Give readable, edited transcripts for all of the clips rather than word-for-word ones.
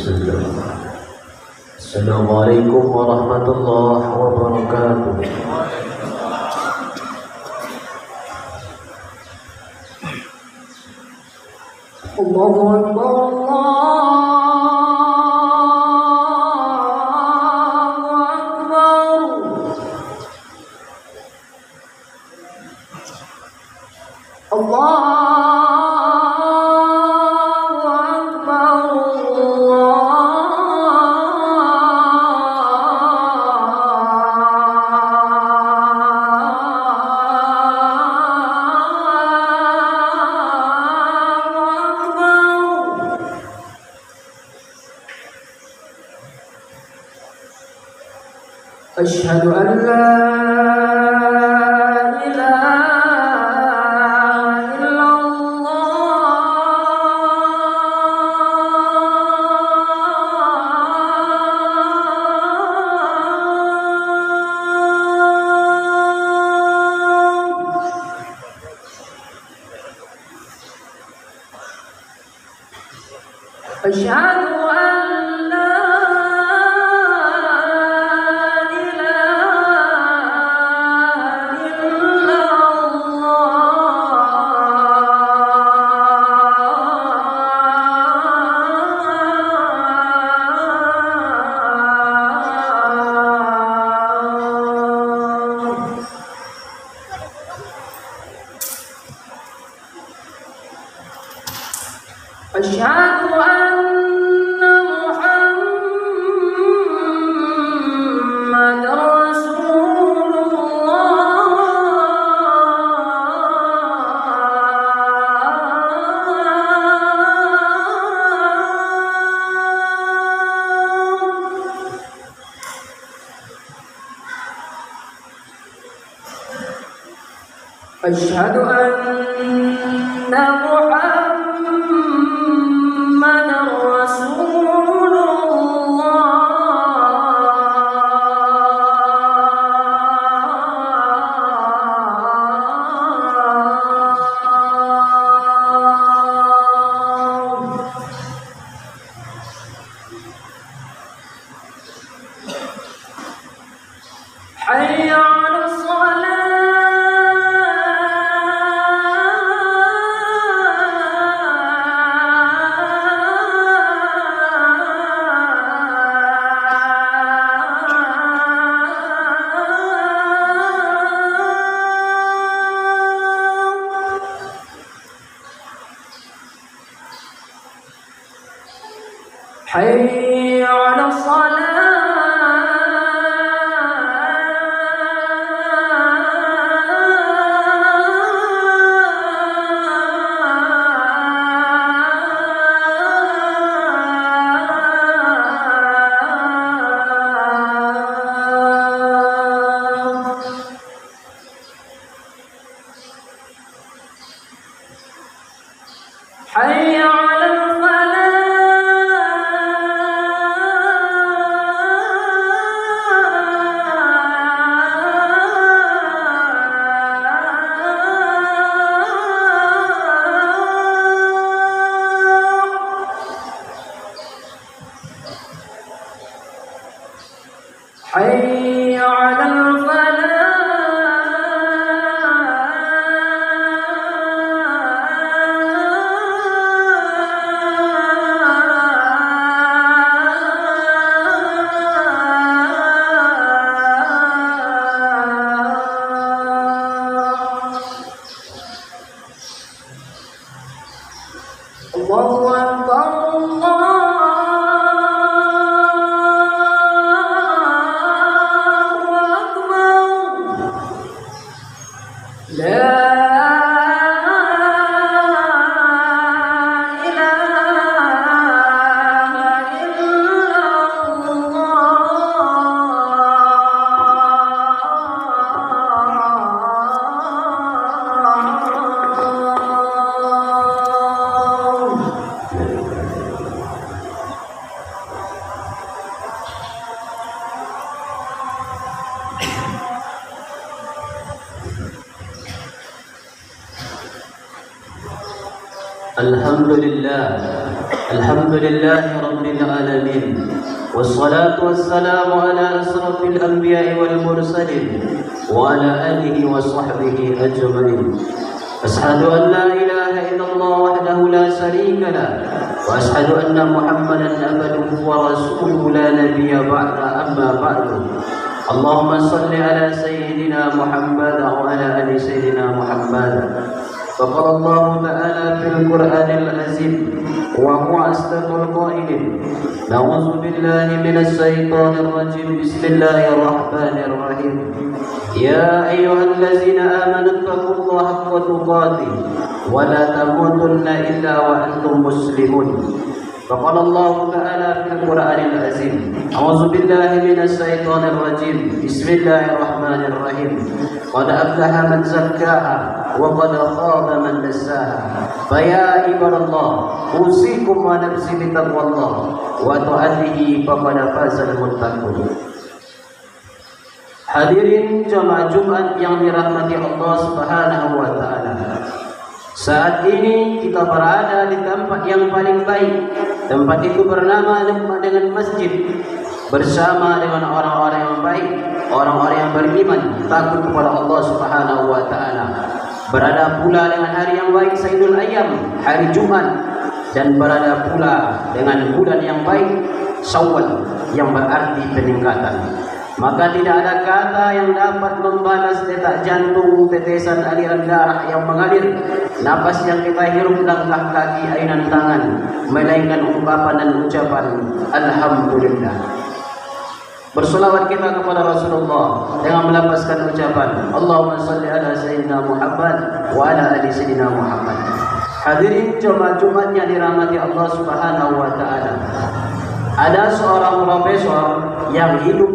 Assalamualaikum warahmatullahi wabarakatuh. Allahu Akbar, Allahu Akbar. أشهد أن لا إله إلا الله. أشهد أشهد أن محمد رسول الله. أشهد أن محمد رسول الله. حي على الصلاة. حي على الصلاة. حي على الفلاح. حي على الفلاح. الله أكبر، الله أكبر. لا الحمد لله رب العالمين والصلاة والسلام على أشرف الأنبياء والمرسلين وعلى آله وصحبه أجمعين. أشهد أن لا إله إلا الله وحده لا شريك له وأشهد أن محمدا عبده ورسوله لا نبي بعد. أما بعد اللهم صل على سيدنا محمد وعلى آل سيدنا محمد. فقال الله تعالى في القرآن العظيم وهو أصدق القائلين: نعوذ بالله من الشيطان الرجيم. بسم الله الرحمن الرحيم. يا أيها الذين آمنوا اتقوا الله حق تقاته ولا تموتن إلا وأنتم مسلمون. فقال الله تعالى في القرآن العظيم: أعوذ بالله من الشيطان الرجيم. بسم الله الرحمن الرحيم. قد أفلح من زكاها وقد خاب من دساها. فيا عباد الله أوصيكم ونفسي بتقوى الله وطاعته فقد فاز المتقون. Hadirin jemaah Jumat yang dirahmati Allah Subhanahu wa taala. Saat ini kita berada di tempat yang paling baik. Tempat itu bernama dengan masjid. Bersama dengan orang-orang yang baik, orang-orang yang beriman, takut kepada Allah Subhanahu wa taala. Berada pula dengan hari yang baik Sayyidul Ayyam, hari Jumat, dan berada pula dengan bulan yang baik Syawal yang berarti peningkatan. Maka tidak ada kata yang dapat membalas detak jantung, tetesan aliran darah yang mengalir, napas yang kita hirup, langkah kaki, ainan tangan, melainkan ungkapan dan ucapan Alhamdulillah. Bersolawat kita kepada Rasulullah dengan melafazkan ucapan Allahumma salli ala Sayyidina Muhammad wa ala ali Sayyidina Muhammad. Hadirin jemaah Jumat yang dirahmati Allah Subhanahu wa taala. Ada seorang profesor yang hidup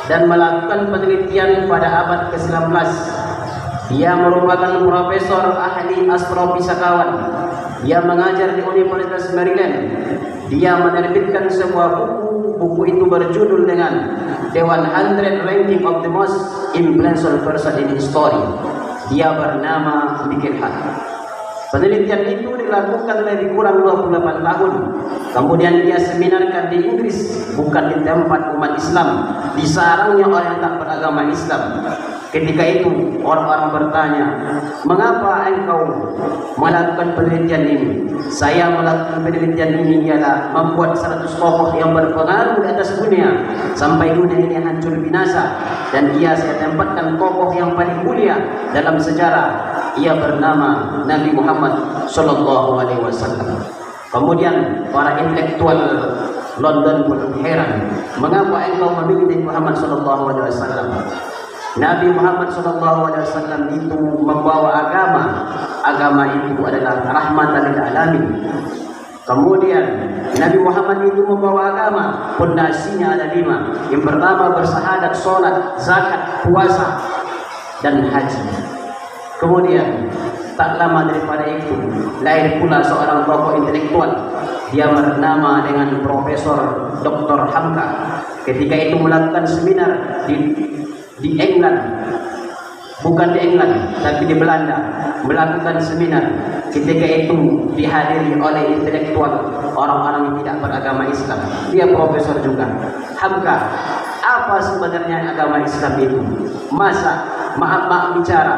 dan melakukan penelitian pada abad ke-19. Dia merupakan profesor ahli astrofisikawan. Dia mengajar di Universitas Maryland. Dia menerbitkan sebuah buku. Buku itu berjudul dengan The 100 Ranking of the Most Influential Person in History. Dia bernama Mikhail Hart. Penelitian itu dilakukan lebih kurang 28 tahun. Kemudian dia seminarkan di Inggris, bukan di tempat umat Islam, di sarangnya orang yang tak beragama Islam. Ketika itu orang-orang bertanya, mengapa engkau melakukan penelitian ini? Saya melakukan penelitian ini ialah membuat 100 tokoh yang berpengaruh di atas dunia sampai dunia ini hancur binasa. Dan ia saya tempatkan tokoh yang paling mulia dalam sejarah. Ia bernama Nabi Muhammad Sallallahu Alaihi Wasallam. Kemudian para intelektual London pun heran, mengapa engkau memilih Nabi Muhammad Sallallahu Alaihi Wasallam? Nabi Muhammad SAW itu membawa agama. Agama itu adalah rahmatan lil alamin. Kemudian Nabi Muhammad itu membawa agama. Pondasinya ada 5. Yang pertama bersahadat, sholat, zakat, puasa, dan haji. Kemudian tak lama daripada itu lahir pula seorang tokoh intelektual. Dia bernama dengan Profesor Dr. Hamka. Ketika itu melakukan seminar di England, bukan di England tapi di Belanda, melakukan seminar. Ketika itu dihadiri oleh intelektual, orang-orang yang tidak beragama Islam. Dia profesor juga. Hamka, apa sebenarnya agama Islam itu? Masa maaf bicara,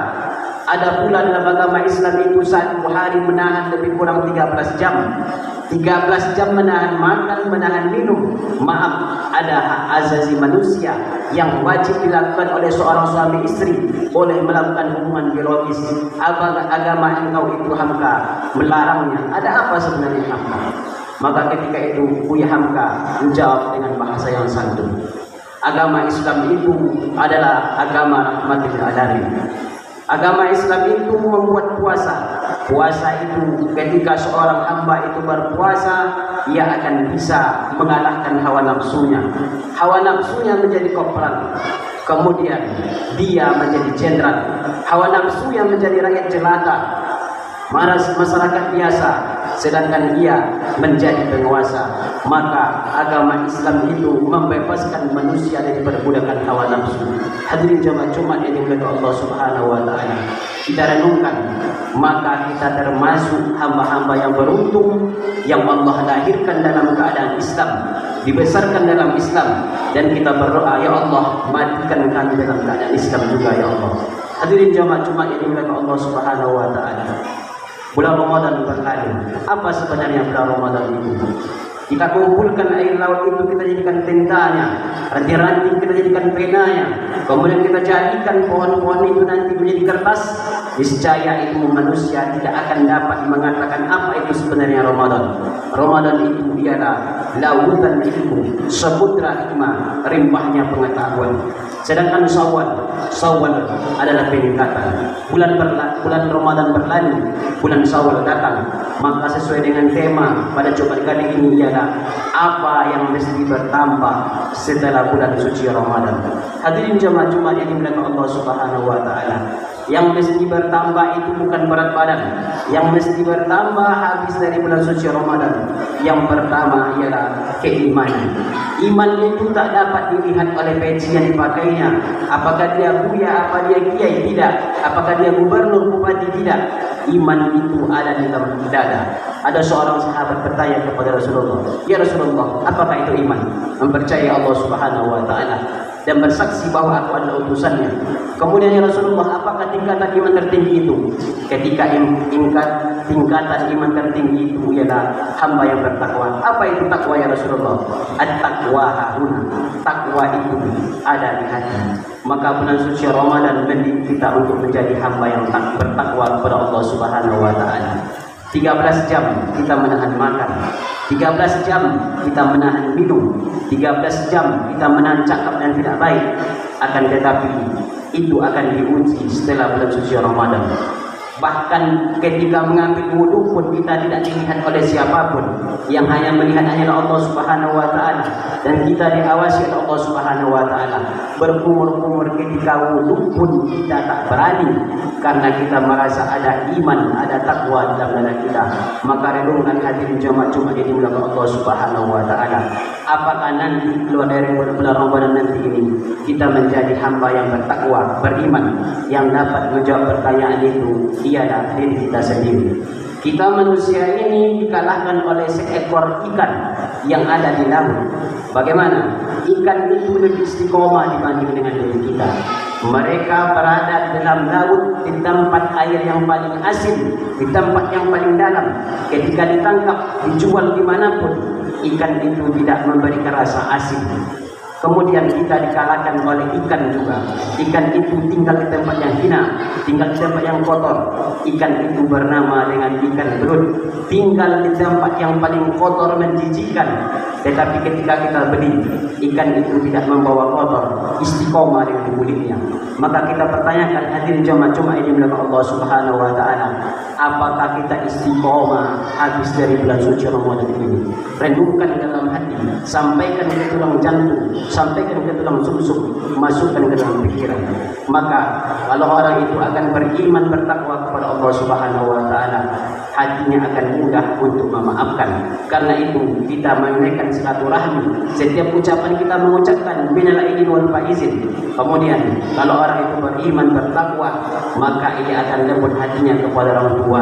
ada pula dalam agama Islam itu 1 hari menahan lebih kurang 13 jam. 13 jam menahan makan, menahan minum. Maaf, ada hak azazi manusia yang wajib dilakukan oleh seorang suami istri, boleh melakukan hubungan biologis. Agama engkau itu Hamka melarangnya. Ada apa sebenarnya Hamka? Maka ketika itu Buya Hamka menjawab dengan bahasa yang santun. Agama Islam itu adalah agama rahmatil alamin. Agama Islam itu membuat puasa. Puasa itu ketika seorang hamba itu berpuasa, ia akan bisa mengalahkan hawa nafsunya. Hawa nafsunya menjadi kopral. Kemudian dia menjadi jenderal. Hawa nafsunya menjadi rakyat jelata. Masyarakat biasa sedangkan ia menjadi penguasa. Maka agama Islam itu membebaskan manusia dari perbudakan hawa nafsu. Hadirin jemaah Jumat yang dimuliakan Allah Subhanahu wa taala. Kita renungkan, maka kita termasuk hamba-hamba yang beruntung yang Allah lahirkan dalam keadaan Islam, dibesarkan dalam Islam, dan kita berdoa, ya Allah, matikan kami dalam keadaan Islam juga ya Allah. Hadirin jemaah Jumat yang dimuliakan Allah Subhanahu wa taala. Bulan Ramadan berlalu. Apa sebenarnya bulan Ramadan itu? Kita kumpulkan air laut itu, kita jadikan tentanya, ranting-ranting kita jadikan penanya, kemudian kita jadikan pohon-pohon itu nanti menjadi kertas. Niscaya itu manusia tidak akan dapat mengatakan apa itu sebenarnya Ramadan. Ramadan itu ialah lautan ilmu, samudra hikmah, rimbahnya pengetahuan. Sedangkan Syawal adalah peningkatan. Bulan Ramadan berlalu, bulan Syawal datang. Maka sesuai dengan tema pada Jumat kali ini ialah apa yang mesti bertambah setelah bulan suci Ramadan. Hadirin jemaah Jumat yang dimuliakan Allah Subhanahu wa taala. Yang mesti bertambah itu bukan berat badan. Yang mesti bertambah habis dari bulan suci Ramadan. Yang pertama ialah keimanan. Iman itu tak dapat dilihat oleh peci yang dipakainya. Apakah dia buya, apa dia kiai, tidak. Apakah dia gubernur, bupati, tidak. Iman itu ada di dalam dada. Ada seorang sahabat bertanya kepada Rasulullah, ya Rasulullah, apakah itu iman? Mempercayai Allah Subhanahu wa taala dan bersaksi bahwa aku adalah utusannya. Kemudian ya Rasulullah, apakah tingkatan iman tertinggi itu? Ketika tingkatan iman tertinggi itu ialah hamba yang bertakwa. Apa itu takwa ya Rasulullah? At-taqwa hahuna. Takwa itu ada di hati. Maka bulan suci Ramadan mendidik kita untuk menjadi hamba yang bertakwa kepada Allah Subhanahu wa taala. 13 jam kita menahan makan, 13 jam kita menahan minum, 13 jam kita menahan cakap yang tidak baik. Akan tetapi itu akan diuji setelah bulan suci Ramadan. Bahkan ketika mengambil wudu pun kita tidak dilihat oleh siapapun. Yang hanya melihat hanyalah Allah Subhanahu wa taala, dan kita diawasi oleh Allah Subhanahu wa taala. Berkumur-kumur ketika wudu pun kita tak berani karena kita merasa ada iman, ada takwa dalam dada kita. Maka renungkan hadirin jemaah Jumat yang dimuliakan Allah Subhanahu wa taala. Apakah nanti keluar dari bulan Ramadan nanti ini kita menjadi hamba yang bertakwa, beriman, yang dapat menjawab pertanyaan itu ialah diri kita sendiri. Kita manusia ini dikalahkan oleh seekor ikan yang ada di laut. Bagaimana? Ikan itu lebih istiqomah dibanding dengan diri kita. Mereka berada di dalam laut, di tempat air yang paling asin, di tempat yang paling dalam. Ketika ditangkap, dijual dimanapun, ikan itu tidak memberikan rasa asin. Kemudian kita dikalahkan oleh ikan juga. Ikan itu tinggal di tempat yang hina, tinggal di tempat yang kotor. Ikan itu bernama dengan ikan belut, tinggal di tempat yang paling kotor, menjijikkan. Tetapi ketika kita beli, ikan itu tidak membawa kotor, istiqomah dengan kulitnya. Maka kita pertanyakan hadirin jemaah Jumat ini dimuliakan Allah Subhanahu wa taala, apakah kita istiqomah habis dari bulan suci Ramadan ini? Renungkan dalam hati, sampaikan ke tulang jantung, sampaikan ke tulang sumsum, masukkan ke dalam pikiran. Maka kalau orang itu akan beriman, bertakwa kepada Allah Subhanahu wa taala, hatinya akan mudah untuk memaafkan. Karena itu kita menaikkan silaturahmi. Setiap ucapan kita mengucapkan minal aidin wal faizin. Kemudian kalau orang itu beriman, bertakwa, maka ia akan lembut hatinya kepada orang tua.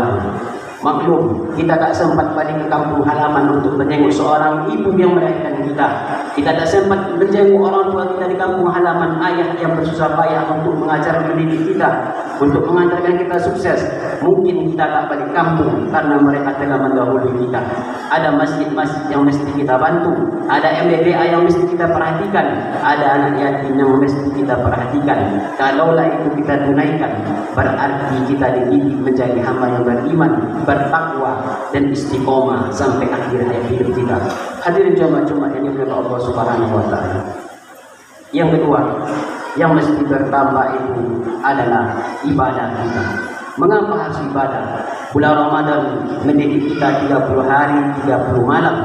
Maklum, kita tak sempat balik ke kampung halaman untuk menjenguk seorang ibu yang melahirkan kita. Kita tak sempat menjenguk orang tua kita di kampung halaman, ayah yang bersusah payah untuk mengajar mendidik kita, untuk mengantarkan kita sukses. Mungkin kita tak balik kampung karena mereka telah mendahului kita. Ada masjid-masjid yang mesti kita bantu, ada MDDA yang mesti kita perhatikan, ada anak yatim yang mesti kita perhatikan. Kalaulah itu kita tunaikan, berarti kita dididik menjadi hamba yang beriman, bertakwa dan istiqomah sampai akhir hayat hidup kita. Hadirin jemaah Jumat yang dimuliakan Allah Subhanahu wa taala. Yang kedua, yang mesti bertambah itu adalah ibadah kita. Mengapa harus ibadah? Bulan Ramadan mendidik kita 30 hari, 30 malam.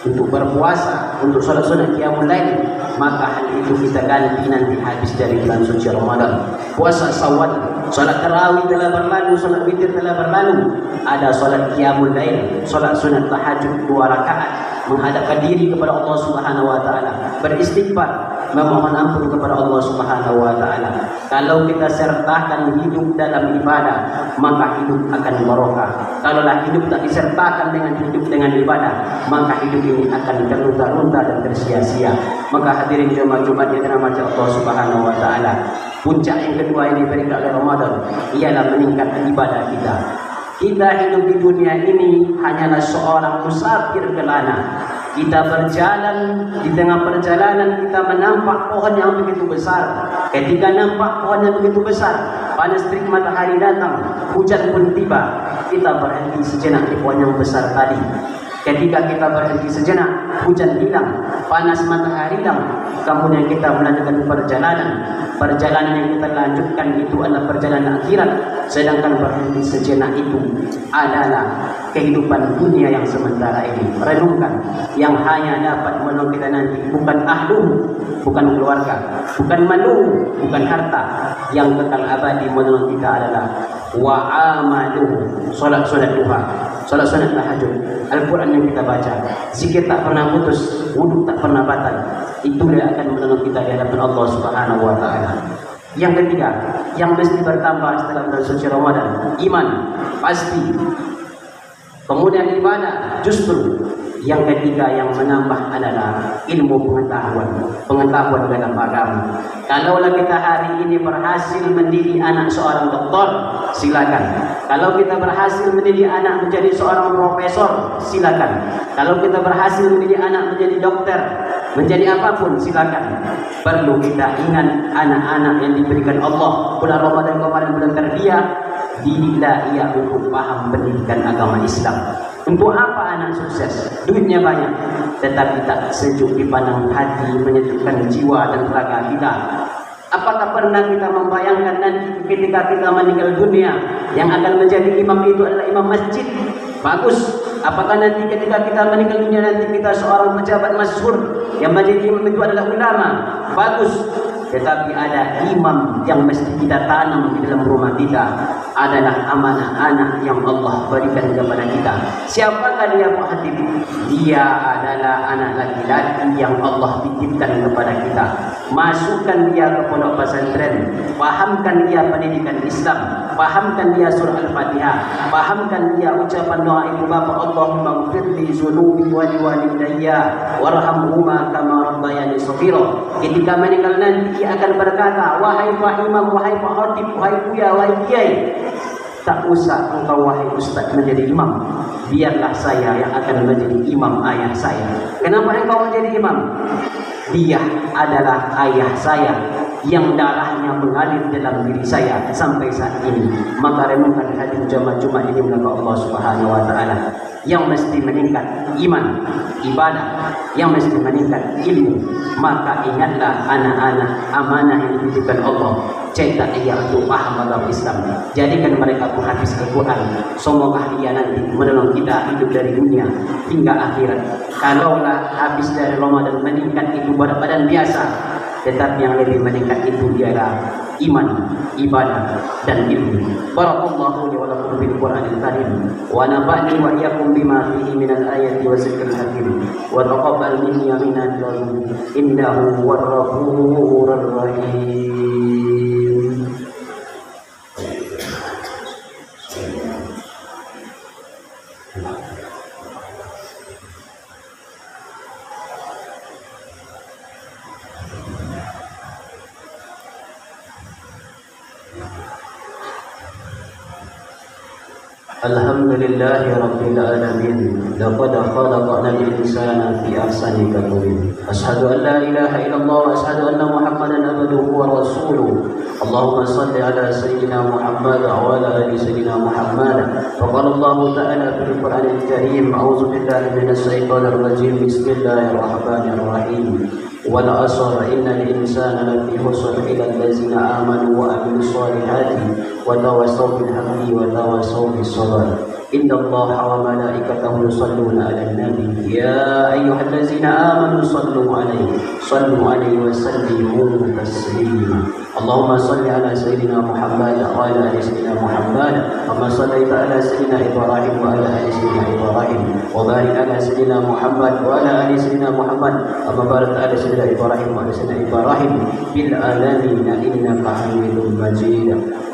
untuk berpuasa, untuk sholat sunat qiyamul lail, maka hal itu kita ganti nanti habis dari bulan suci Ramadan. Puasa Syawal, sholat tarawih telah berlalu, sholat witir telah berlalu, ada sholat qiyamul lail, sholat sunat tahajud 2 rakaat, menghadapkan diri kepada Allah Subhanahu wa taala, beristighfar, memohon ampun kepada Allah Subhanahu wa taala. Kalau kita sertakan hidup dalam ibadah, maka hidup akan barokah. Kalaulah hidup tak disertakan dengan hidup dengan ibadah, maka hidup ini akan terlunta-lunta dan tersia-sia. Maka hadirin jemaah Jumat yang dirahmati Allah Subhanahu wa taala, puncak yang kedua ini diberikan oleh Ramadan ialah meningkatkan ibadah kita. Kita hidup di dunia ini hanyalah seorang musafir kelana. Kita berjalan, di tengah perjalanan kita menampak pohon yang begitu besar. Ketika nampak pohon yang begitu besar, panas terik matahari datang, hujan pun tiba, kita berhenti sejenak di pohon yang besar tadi. Ketika kita berhenti sejenak, hujan hilang, panas matahari hilang, kemudian kita melanjutkan perjalanan. Perjalanan yang kita lanjutkan itu adalah perjalanan akhirat. Sedangkan berhenti sejenak itu adalah kehidupan dunia yang sementara ini. Renungkan, yang hanya dapat menolong kita nanti bukan ahluhu, bukan keluarga, bukan maluhu, bukan harta. Yang kekal abadi menolong kita adalah wa amaluhu, solat-solat duha, solat-solat tahajud, Al-Quran yang kita baca, zikir tak pernah putus, wudhu tak pernah batal. Itulah akan menolong kita di hadapan Allah Subhanahu wa taala. Yang ketiga, yang mesti bertambah setelah bulan suci Ramadan, iman pasti. Kemudian ibadah, justru yang ketiga yang menambah adalah ilmu pengetahuan dalam agama. Kalaulah kita hari ini berhasil mendidik anak seorang doktor, silakan. Kalau kita berhasil mendidik anak menjadi seorang profesor, silakan. Kalau kita berhasil mendidik anak menjadi dokter, menjadi apapun, silakan. Perlu kita ingat anak-anak yang diberikan Allah bulan Ramadan kemarin, bulan tarbiyah, didiklah ia untuk paham pendidikan agama Islam. Untuk apa anak sukses? Duitnya banyak, tetapi tak sejuk dipandang hati, menyejukkan jiwa dan raga kita. Apakah pernah kita membayangkan nanti ketika kita meninggal dunia, yang akan menjadi imam itu adalah imam masjid? Bagus. Apakah nanti ketika kita meninggal dunia nanti kita seorang pejabat masyhur, yang menjadi imam itu adalah ulama? Bagus. Tetapi ada imam yang mesti kita tanam di dalam rumah kita, adalah amanah anak yang Allah berikan kepada kita. Siapakah dia, Pak Hatib? Dia adalah anak laki-laki yang Allah titipkan kepada kita. Masukkan dia ke pondok pesantren, pahamkan dia pendidikan Islam, pahamkan dia surah Al-Fatihah, pahamkan dia ucapan doa ibu bapa, Allahumma ighfirli dzunubi wa liwalidayya warhamhuma kama rabbayani shaghira. Ketika meninggal nanti dia akan berkata, wahai Pak Imam, wahai Pak Hatib, wahai Buya, wahai Kiai, tak usah engkau wahai Ustaz menjadi imam, biarlah saya yang akan menjadi imam ayah saya. Kenapa engkau menjadi imam? Dia adalah ayah saya yang darahnya mengalir dalam diri saya sampai saat ini. Maka renungkan hadir jamaah Jumat ini melalui Allah Subhanahu wa taala. Yang mesti meningkat iman, ibadah, yang mesti meningkat ilmu. Maka ingatlah anak-anak amanah yang dititipkan Allah, cetak ia untuk paham agama Islam, jadikan mereka penghabis Al-Quran. Semoga dia nanti menolong kita hidup dari dunia hingga akhirat. Kalaulah habis dari Ramadan meningkat itu berat badan biasa, tetapi yang lebih meningkat itu ialah iman, ibadah dan ilmu. Barakallahu li wa lakum bil Qur'anil karim wa nafa'ni wa iyyakum bima fihi minal ayati wa zikril hakim wa taqabbal minni minal innahu huwar ghafurur rahim. Alhamdulillahi Rabbil Alamin. Laqad khalaqna al-insana fi ahsani taqwim. Ashhadu an la ilaha illallah wa ashhadu anna Muhammadan abduhu wa rasuluh. Allahumma salli ala sayyidina Muhammad wa ala ali sayyidina Muhammad. Wa qala Allah ta'ala fil Qur'anil Karim, a'udzu billahi minasy syaithanir rajim. Bismillahirrahmanirrahim. Wal 'asr innal insana lafi khusr illa allazina amanu wa amilus solihati wa tawassaw bil haqqi wa tawassaw bis sabr. إن الله وملائكته يصلون على النبي يا أيها الذين آمنوا صلوا عليه وسلموا تسليما اللهم صل على سيدنا محمد وعلى آل سيدنا محمد كما صليت على سيدنا إبراهيم وعلى آل سيدنا إبراهيم وبارك على سيدنا محمد وعلى آل سيدنا محمد كما باركت على سيدنا إبراهيم وعلى سيدنا إبراهيم في العالمين إنك حميد مجيد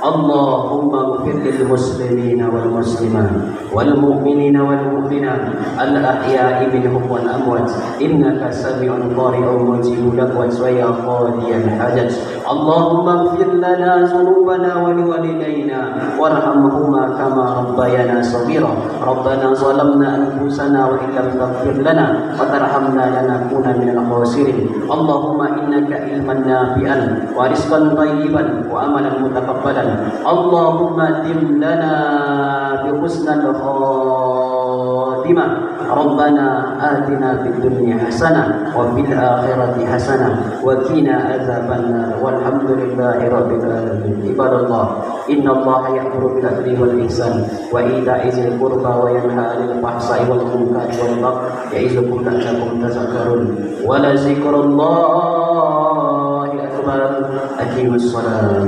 اللهم اغفر للمسلمين والمسلمات والمؤمنين والمؤمنات الأحياء منهم والأموات إنك سميع قريب مجيب دعوة ويا قاضي الحاجات اللهم اغفر لنا ذنوبنا ولوالدينا وارحمهما كما ربيانا صغيرا ربنا ظلمنا أنفسنا وإن لم تغفر لنا وترحمنا لنكون من الخاسرين اللهم إنك علما نافعا ورزقا طيبا وأملا متقبلا اللهم دم لنا بحسن الخاتمة ربنا آتنا في الدنيا حسنة وفي الآخرة حسنة وقنا عذاب النار والحمد لله رب العالمين عباد الله إن الله يأمر بالعدل والإحسان وإيتاء ذي القربى وينهى عن الفحشاء والمنكر والبغي يعظكم لعلكم تذكرون ولذكر الله أكبر أقيموا الصلاة